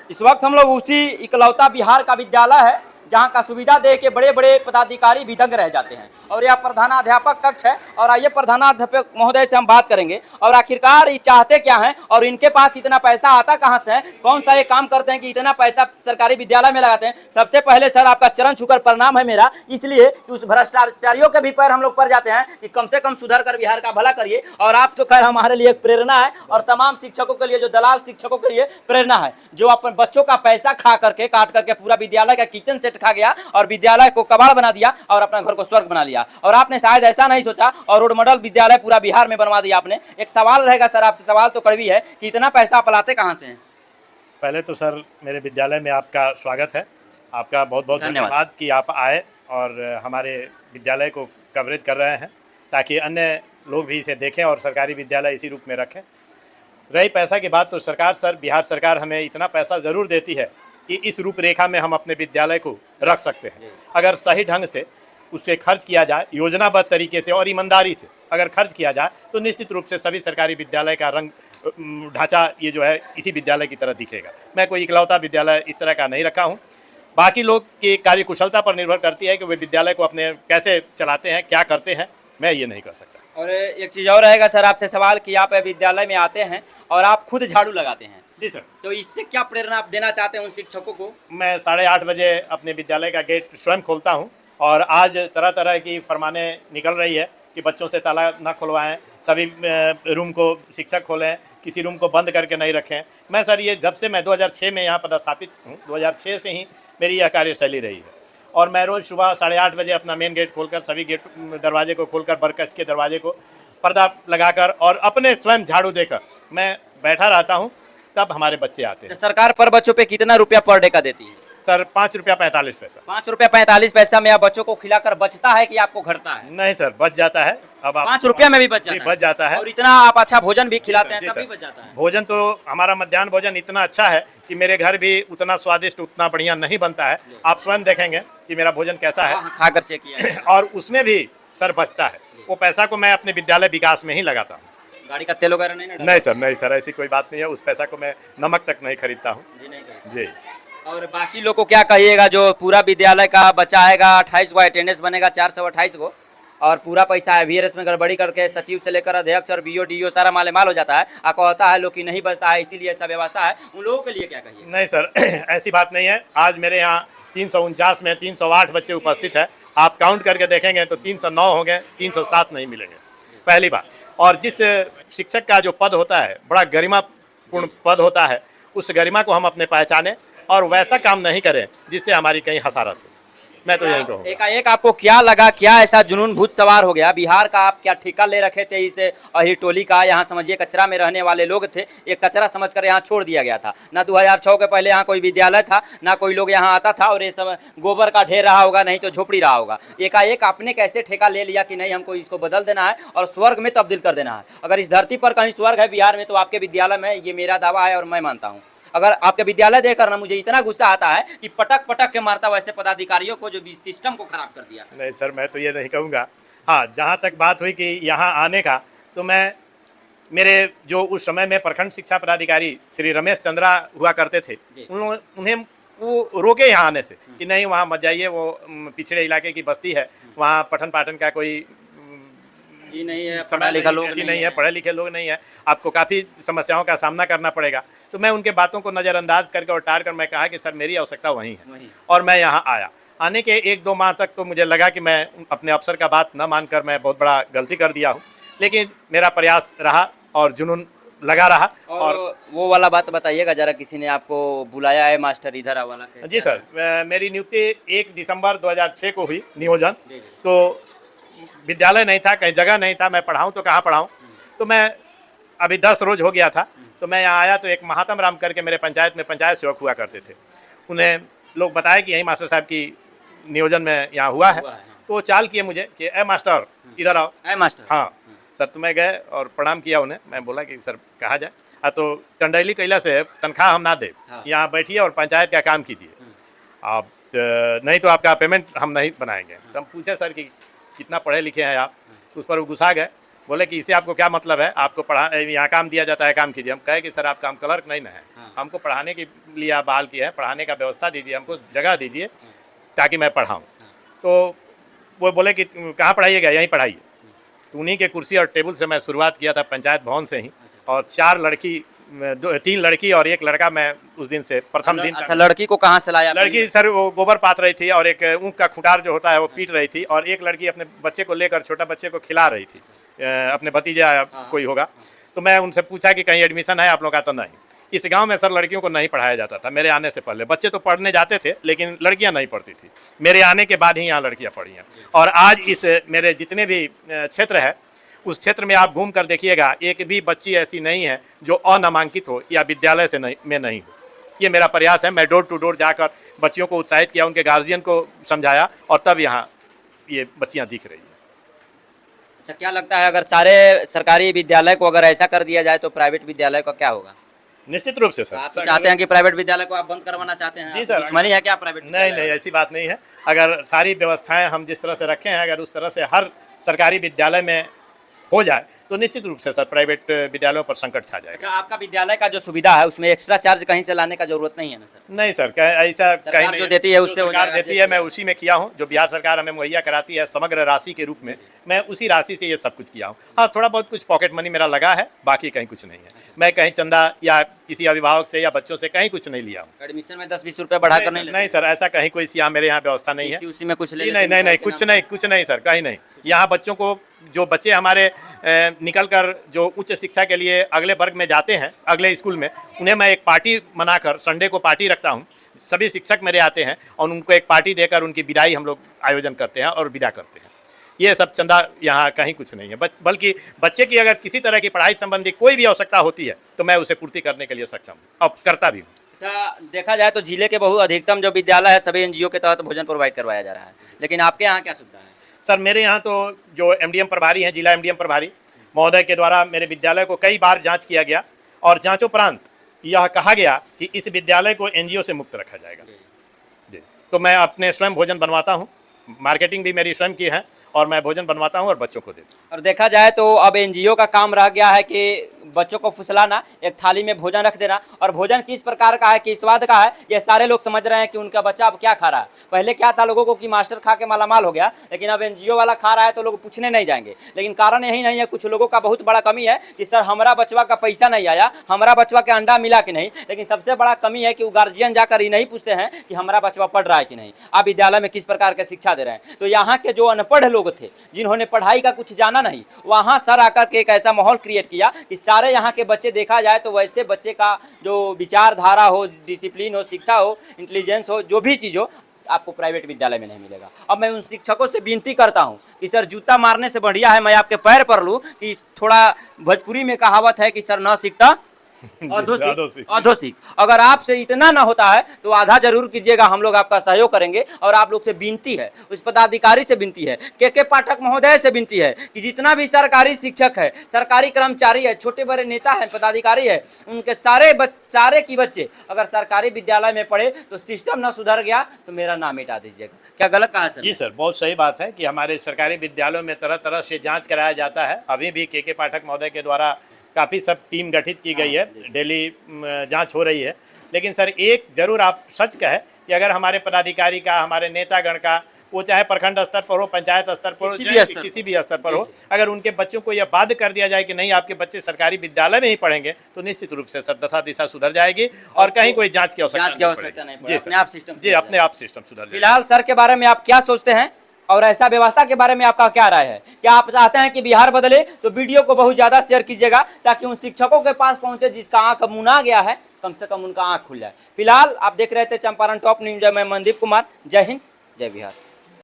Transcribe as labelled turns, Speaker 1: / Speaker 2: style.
Speaker 1: इस वक्त हम लोग उसी इकलौता बिहार का विद्यालय है जहां का सुविधा दे के बड़े बड़े पदाधिकारी भी दंग रह जाते हैं। और यह प्रधानाध्यापक कक्ष है और आइए प्रधानाध्यापक महोदय से हम बात करेंगे और आखिरकार ये चाहते क्या हैं और इनके पास इतना पैसा आता कहां से है, कौन सा ये काम करते हैं कि इतना पैसा सरकारी विद्यालय में लगाते हैं। सबसे पहले सर आपका चरण छूकर प्रणाम है मेरा, इसलिए कि उस भ्रष्टाचारियों के भी पैर हम लोग पड़ जाते हैं कि कम से कम सुधर कर बिहार का भला करिए। और आप तो खैर हमारे लिए एक प्रेरणा है और तमाम शिक्षकों के लिए, जो दलाल शिक्षकों के लिए प्रेरणा है, जो अपने बच्चों का पैसा खा करके काट करके पूरा विद्यालय का किचन सेट खा गया और विद्यालय को कबाड़ बना दिया और अपना घर को स्वर्ग बना लिया। और आपने शायद ऐसा नहीं सोचा और रोड मॉडल विद्यालय पूरा बिहार में बनवा दिया आपने। एक सवाल रहेगा सर आपसे, सवाल तो कड़वी है कि इतना पैसा आप लाते कहां से हैं?
Speaker 2: पहले तो सर मेरे विद्यालय में आपका स्वागत है, आपका बहुत बहुत धन्यवाद कि आप आए और हमारे विद्यालय को कवरेज कर रहे हैं ताकि अन्य लोग भी इसे देखें और सरकारी विद्यालय इसी रूप में रखें। रही पैसा की बात, तो सरकार सर बिहार सरकार हमें इतना पैसा ज़रूर देती है कि इस रूपरेखा में हम अपने विद्यालय को रख सकते हैं। अगर सही ढंग से उसे खर्च किया जाए, योजनाबद्ध तरीके से और ईमानदारी से अगर खर्च किया जाए, तो निश्चित रूप से सभी सरकारी विद्यालय का रंग ढांचा ये जो है इसी विद्यालय की तरह दिखेगा। मैं कोई इकलौता विद्यालय इस तरह का नहीं रखा हूँ। बाकी लोग की कार्यकुशलता पर निर्भर करती है कि वे विद्यालय को अपने कैसे चलाते हैं, क्या करते हैं, मैं ये नहीं कर सकता।
Speaker 1: और एक चीज़ और रहेगा सर आपसे सवाल कि आप विद्यालय में आते हैं और आप खुद झाड़ू लगाते हैं।
Speaker 2: जी सर।
Speaker 1: तो इससे क्या प्रेरणा आप देना चाहते हैं उन शिक्षकों को?
Speaker 2: मैं 8:30 बजे अपने विद्यालय का गेट स्वयं खोलता हूं और आज तरह तरह की फरमाने निकल रही है कि बच्चों से ताला न खुलवाएं, सभी रूम को शिक्षक खोलें, किसी रूम को बंद करके नहीं रखें। मैं सर ये जब से मैं 2006 में यहाँ पदस्थापित हूँ, 2006 से ही मेरी यह कार्यशैली रही है और मैं रोज़ सुबह 8:30 बजे अपना मेन गेट खोलकर, सभी गेट दरवाजे को खोलकर, बरकस के दरवाजे को पर्दा लगाकर और अपने स्वयं झाड़ू देकर मैं बैठा रहता हूँ, तब हमारे बच्चे आते हैं।
Speaker 1: सरकार पर बच्चों पे कितना रुपया पर डे का देती है?
Speaker 2: सर 5 रुपया 45 पैसा।
Speaker 1: 5 रुपया 45 पैसा में आप बच्चों को खिलाकर बचता है कि आपको घटता है?
Speaker 2: नहीं सर, बच जाता है। अब आप
Speaker 1: 5 रुपया में भी बच जाता है? और इतना आप अच्छा भोजन भी खिलाते हैं तभी बच जाता है?
Speaker 2: भोजन तो हमारा मध्याह्न भोजन इतना अच्छा है कि मेरे घर भी उतना स्वादिष्ट, उतना बढ़िया नहीं बनता है। आप स्वयं देखेंगे कि मेरा भोजन कैसा है,
Speaker 1: खाकर चेक किया
Speaker 2: और उसमें भी सर बचता है। वो पैसा को मैं अपने विद्यालय विकास में ही लगाता हूँ।
Speaker 1: गाड़ी का तेल वगैरह नहीं?
Speaker 2: नहीं सर, ऐसी कोई बात नहीं है। उस पैसा को मैं नमक तक नहीं खरीदता हूँ जी।
Speaker 1: और बाकी लोग को क्या कहिएगा जो पूरा विद्यालय का बच्चा आएगा, 28 को अटेंडेंस बनेगा, 428 को, और पूरा पैसा वीआरएस में गड़बड़ी करके सचिव से लेकर अध्यक्ष और बीओ डीओ सारा मालेमाल हो जाता है, आपको होता है लोग की नहीं बचता है, इसीलिए ऐसा व्यवस्था है, उन लोगों के लिए क्या कहिए?
Speaker 2: नहीं सर, ऐसी बात नहीं है। आज मेरे यहाँ 349 में 308 बच्चे उपस्थित है। आप काउंट करके देखेंगे तो 309 होंगे, 307 नहीं मिलेंगे, पहली बात। और जिस शिक्षक का जो पद होता है, बड़ा गरिमापूर्ण पद होता है, उस गरिमा को हम अपने पहचाने और वैसा काम नहीं करें जिससे हमारी कहीं हसारत हो। मैं तो यही कहूँगा।
Speaker 1: एकाएक आपको क्या लगा, क्या ऐसा जुनून भूत सवार हो गया? बिहार का आप क्या ठेका ले रखे थे इस अही टोली का? यहाँ समझिए कचरा में रहने वाले लोग थे, एक कचरा समझकर यहाँ छोड़ दिया गया था। ना 2006 के पहले यहाँ कोई विद्यालय था, ना कोई लोग यहाँ आता था, और ये सब गोबर का ढेर रहा होगा, नहीं तो झोपड़ी रहा होगा। एकाएक आपने कैसे ठेका ले लिया कि नहीं हमको इसको बदल देना है और स्वर्ग में तब्दील कर देना है? अगर इस धरती पर कहीं स्वर्ग है बिहार में तो आपके विद्यालय में, ये मेरा दावा है और मैं मानता हूँ। अगर आपके विद्यालय देखकर ना मुझे इतना गुस्सा आता है कि पटक पटक के मारता वैसे पदाधिकारियों को जो भी सिस्टम को खराब कर दिया।
Speaker 2: नहीं सर, मैं तो ये नहीं कहूँगा। हाँ, जहाँ तक बात हुई कि यहाँ आने का, तो मैं मेरे जो उस समय में प्रखंड शिक्षा पदाधिकारी श्री रमेश चंद्रा हुआ करते थे, उन्हें वो रोके यहाँ आने से कि नहीं वहाँ मत जाइए, वो पिछड़े इलाके की बस्ती है, वहाँ पठन पाठन का कोई
Speaker 1: नहीं है, पढ़ा लिखा लोग
Speaker 2: नहीं है, पढ़े लिखे लोग नहीं है, आपको काफ़ी समस्याओं का सामना करना पड़ेगा। तो मैं उनके बातों को नज़रअंदाज करके और टार कर मैं कहा कि सर मेरी आवश्यकता वहीं है, और मैं यहाँ आया। आने के 1-2 माह तक तो मुझे लगा कि मैं अपने अफसर का बात न मानकर मैं बहुत बड़ा गलती कर दिया हूँ, लेकिन मेरा प्रयास रहा और जुनून लगा रहा।
Speaker 1: और वो वाला बात बताइएगा जरा, किसी ने आपको बुलाया है मास्टर इधर वाला?
Speaker 2: जी सर, मेरी नियुक्ति 1 दिसंबर 2006 को हुई, नियोजन। तो विद्यालय नहीं था, कहीं जगह नहीं था, मैं पढ़ाऊँ तो कहाँ पढ़ाऊँ। तो मैं अभी 10 रोज हो गया था, तो मैं यहाँ आया तो एक महात्म राम करके मेरे पंचायत में पंचायत सेवक हुआ करते थे, उन्हें लोग बताया कि यही मास्टर साहब की नियोजन में यहाँ हुआ है। तो वो चाल किए मुझे कि ए मास्टर इधर आओ।
Speaker 1: ए मास्टर? हाँ
Speaker 2: सर। तो मैं गए और प्रणाम किया उन्हें। मैं बोला कि सर कहा जाए, तो टंडैली कैला से तनख्वाह हम ना दे, यहाँ बैठिए और पंचायत का काम कीजिए, आप नहीं तो आपका पेमेंट हम नहीं बनाएंगे। तो हम पूछे सर कि कितना पढ़े लिखे हैं आप? उस पर वो गुस्सा गए बोले कि इससे आपको क्या मतलब है, आपको पढ़ा यहाँ काम दिया जाता है, काम कीजिए। हम कहे कि सर आप काम क्लर्क नहीं ना है, हमको पढ़ाने के लिए आप बहाल किए हैं, पढ़ाने का व्यवस्था दीजिए, हमको जगह दीजिए ताकि मैं पढ़ाऊँ। तो वो बोले कि कहाँ पढ़ाइएगा, यहीं पढ़ाइए। तो उन्हीं के कुर्सी और टेबल से मैं शुरुआत किया था, पंचायत भवन से ही। और 3 लड़की और 1 लड़का मैं उस दिन से प्रथम दिन।
Speaker 1: अच्छा, लड़की को कहाँ से लाया?
Speaker 2: लड़की सर वो गोबर पात रही थी और एक ऊँख का खुटार जो होता है वो पीट रही थी, और एक लड़की अपने बच्चे को लेकर, छोटा बच्चे को खिला रही थी, अपने भतीजा कोई होगा। तो मैं उनसे पूछा कि कहीं एडमिशन है आप लोग का? तो नहीं। इस गांव में सर लड़कियों को नहीं पढ़ाया जाता था मेरे आने से पहले। बच्चे तो पढ़ने जाते थे लेकिन लड़कियां नहीं पढ़ती थी। मेरे आने के बाद ही यहाँ लड़कियां पढ़ी हैं। और आज इस मेरे जितने भी क्षेत्र है, उस क्षेत्र में आप घूम कर देखिएगा, एक भी बच्ची ऐसी नहीं है जो अनामांकित हो या विद्यालय से नहीं हो। ये मेरा प्रयास है। मैं डोर टू डोर जाकर बच्चियों को उत्साहित किया, उनके गार्जियन को समझाया, और तब यहाँ ये बच्चियाँ दिख रही हैं।
Speaker 1: अच्छा, क्या लगता है अगर सारे सरकारी विद्यालय को अगर ऐसा कर दिया जाए तो प्राइवेट विद्यालय का क्या होगा?
Speaker 2: निश्चित रूप से सर।
Speaker 1: आप चाहते हैं कि प्राइवेट विद्यालय को आप बंद करवाना चाहते हैं?
Speaker 2: जी सर।
Speaker 1: दुश्मनी है क्या प्राइवेट?
Speaker 2: नहीं, ऐसी बात नहीं है। अगर सारी व्यवस्थाएं हम जिस तरह से रखे हैं, अगर उस तरह से हर सरकारी विद्यालय में हो जाए तो निश्चित रूप से सर प्राइवेट विद्यालयों पर संकट छा जाएगा।
Speaker 1: अच्छा, आपका विद्यालय का जो सुविधा है उसमें एक्स्ट्रा चार्ज कहीं से लाने का जरूरत नहीं है ना सर?
Speaker 2: नहीं सर, ऐसा कहीं नहीं।
Speaker 1: जो देती है उससे
Speaker 2: सरकार देती है, मैं उसी में किया हूँ। जो बिहार सरकार हमें मुहैया कराती है समग्र राशि के रूप में, मैं उसी राशि से ये सब कुछ किया हूँ। हाँ, थोड़ा बहुत कुछ पॉकेट मनी मेरा लगा है, बाकी कहीं कुछ नहीं है। मैं कहीं चंदा या किसी अभिभावक से या बच्चों से कहीं कुछ नहीं लिया हूँ।
Speaker 1: एडमिशन में 10-20 रुपये बढ़ा कर
Speaker 2: नहीं सर, ऐसा कहीं कोई यहाँ मेरे यहाँ व्यवस्था नहीं है।
Speaker 1: उसी में कुछ
Speaker 2: नहीं, कुछ नहीं सर, कहीं नहीं। यहाँ बच्चों को, जो बच्चे हमारे निकल कर जो उच्च शिक्षा के लिए अगले वर्ग में जाते हैं, अगले स्कूल में, उन्हें मैं एक पार्टी मनाकर, संडे को पार्टी रखता हूँ। सभी शिक्षक मेरे आते हैं और उनको एक पार्टी देकर उनकी विदाई हम लोग आयोजन करते हैं और विदा करते हैं। ये सब चंदा यहाँ कहीं कुछ नहीं है। बल्कि बच्चे की अगर किसी तरह की पढ़ाई संबंधी कोई भी आवश्यकता होती है तो मैं उसे पूर्ति करने के लिए सक्षम हूँ, अब करता भी हूँ।
Speaker 1: अच्छा, देखा जाए तो जिले के बहु अधिकतम जो विद्यालय है सभी एनजीओ के तहत भोजन प्रोवाइड करवाया जा रहा है, लेकिन आपके यहाँ क्या सुविधा है?
Speaker 2: सर मेरे यहाँ तो जो एमडीएम प्रभारी हैं, जिला एमडीएम प्रभारी महोदय के द्वारा मेरे विद्यालय को कई बार जांच किया गया, और जांचोपरांत यह कहा गया कि इस विद्यालय को एनजीओ से मुक्त रखा जाएगा। जी, तो मैं अपने स्वयं भोजन बनवाता हूँ, मार्केटिंग भी मेरी स्वयं की है, और मैं भोजन बनवाता हूँ और बच्चों को देता हूँ।
Speaker 1: और देखा जाए तो अब एनजीओ का काम रह गया है कि बच्चों को फुसलाना, एक थाली में भोजन रख देना, और भोजन किस प्रकार का है, किस स्वाद का है, ये सारे लोग समझ रहे हैं कि उनका बच्चा अब क्या खा रहा है। पहले क्या था लोगों को कि मास्टर खा के मालामाल हो गया, लेकिन अब एनजीओ वाला खा रहा है तो लोग पूछने नहीं जाएंगे। लेकिन कारण यही नहीं है, कुछ लोगों का बहुत बड़ा कमी है कि सर हमारा बचवा का पैसा नहीं आया, हमारा बचवा के अंडा मिला कि नहीं। लेकिन सबसे बड़ा कमी है कि वो गार्जियन जाकर ये नहीं पूछते हैं कि हमारा बचवा पढ़ रहा है कि नहीं, आप विद्यालय में किस प्रकार की शिक्षा दे रहे हैं। तो यहाँ के जो अनपढ़ लोग थे, जिन्होंने पढ़ाई का कुछ जाना नहीं, वहाँ सर आकर के एक ऐसा माहौल क्रिएट किया कि सारे यहाँ के बच्चे, देखा जाए तो वैसे बच्चे का जो विचारधारा हो, डिसिप्लिन हो, शिक्षा हो, इंटेलिजेंस हो, जो भी चीज़ हो, आपको प्राइवेट विद्यालय में नहीं मिलेगा। अब मैं उन शिक्षकों से विनती करता हूं कि सर जूता मारने से बढ़िया है मैं आपके पैर पर लूं कि थोड़ा, भोजपुरी में कहावत है कि सर न सीखता अधोसीख। अगर आपसे इतना ना होता है तो आधा जरूर कीजिएगा, हम लोग आपका सहयोग करेंगे। और आप लोग से विनती है, उस पदाधिकारी से विनती है, के पाठक महोदय से विनती है कि जितना भी सरकारी शिक्षक है, सरकारी कर्मचारी है, छोटे बड़े नेता है, पदाधिकारी है, उनके सारे की बच्चे अगर सरकारी विद्यालय में पढ़े तो सिस्टम ना सुधर गया तो मेरा नाम मिटा दीजिएगा। क्या गलत कहा सर?
Speaker 2: जी सर, बहुत सही बात है कि हमारे सरकारी विद्यालयों में तरह तरह से जाँच कराया जाता है। अभी भी के पाठक महोदय के द्वारा काफ़ी सब टीम गठित की गई है, डेली जांच हो रही है। लेकिन सर एक जरूर आप सच कहे कि अगर हमारे पदाधिकारी का, हमारे नेतागण का, वो चाहे प्रखंड स्तर पर हो, पंचायत स्तर पर हो, किसी भी स्तर पर हो, अगर उनके बच्चों को यह बाध्य कर दिया जाए कि नहीं आपके बच्चे सरकारी विद्यालय में ही पढ़ेंगे, तो निश्चित रूप से सर दशा दिशा सुधर जाएगी और कहीं कोई जांच की आवश्यकता नहीं पड़ेगी। जी, अपने आप सिस्टम सुधर जाएगा।
Speaker 1: फिलहाल सर के बारे में आप क्या सोचते हैं और ऐसा व्यवस्था के बारे में आपका क्या राय है? क्या आप चाहते हैं कि बिहार बदले? तो वीडियो को बहुत ज़्यादा शेयर कीजिएगा ताकि उन शिक्षकों के पास पहुंचे जिसका आंख मुना गया है, कम से कम उनका आंख खुल जाए। फिलहाल आप देख रहे थे चंपारण टॉप न्यूज में मनदीप कुमार। जय हिंद, जय बिहार।